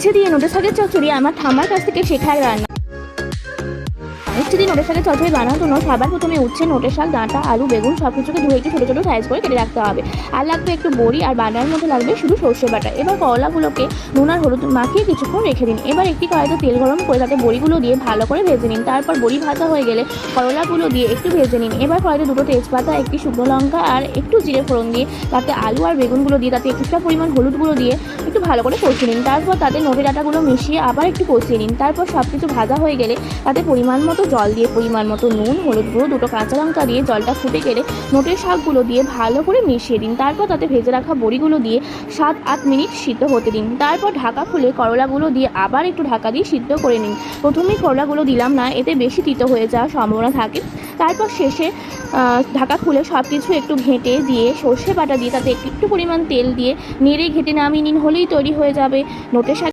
উচ্ছে দিয়ে নোটে শাকের চচ্চড়ি আমার ঠাম্মার কাছ থেকে শেখার রান্না। উচ্ছে দিয়ে নোটের শাকের চচ্চড়ি বানানোর জন্য সবার প্রথমে উচ্ছে, নোটের শাক, ডাঁটা, আলু, বেগুন সব কিছুকে ধুয়ে একটু ছোটো ছোটো সাইজ করে কেটে রাখতে হবে। আর লাগবে একটু বড়ি, আর বাটার মধ্যে লাগবে শুধু সর্ষে বাটা। এবার করলাগুলোকে নুন আর হলুদ মাখিয়ে কিছুক্ষণ রেখে দিন। এবার একটি কড়াইতে তেল গরম করে তাতে বড়িগুলো দিয়ে ভালো করে ভেজে নিন। তারপর বড়ি ভাজা হয়ে গেলে করলাগুলো দিয়ে একটু ভেজে নিন। এবার কড়াইতে দুটো তেজপাতা, একটি শুকনো লঙ্কা আর একটু জিরে ফোড়ন দিয়ে তাতে আলু আর বেগুনগুলো দিয়ে তাতে কিছুটা পরিমাণ হলুদ গুঁড়ো দিয়ে একটু ভালো করে কষিয়ে নিন। তারপর তাতে নোটে ডাঁটাগুলো মিশিয়ে আবার একটু কষিয়ে নিন। তারপর সব কিছু ভাজা হয়ে গেলে তাতে পরিমাণ মতো জল দিয়ে, পরিমাণ মতো নুন, হলুদ গুঁড়ো, দুটো কাঁচা লঙ্কা দিয়ে জলটা ফুটে গেলে নোটের শাকগুলো দিয়ে ভালো করে মিশিয়ে দিন। তারপর তাতে ভেজে রাখা বড়িগুলো দিয়ে 7-8 মিনিট সিদ্ধ হতে দিন। তারপর ঢাকা খুলে করলাগুলো দিয়ে আবার একটু ঢাকা দিয়ে সিদ্ধ করে নিন। প্রথমেই করলাগুলো দিলাম না, এতে বেশি তিতো হয়ে যাওয়ার সম্ভাবনা থাকে। তারপর শেষে ঢাকা খুলে সব কিছু একটু ঘেঁটে দিয়ে সর্ষে বাটা দিয়ে তাতে একটু পরিমাণ তেল দিয়ে নেড়ে ঘেঁটে নামিয়ে নিন। হলেই তৈরি হয়ে যাবে নোটের শাক।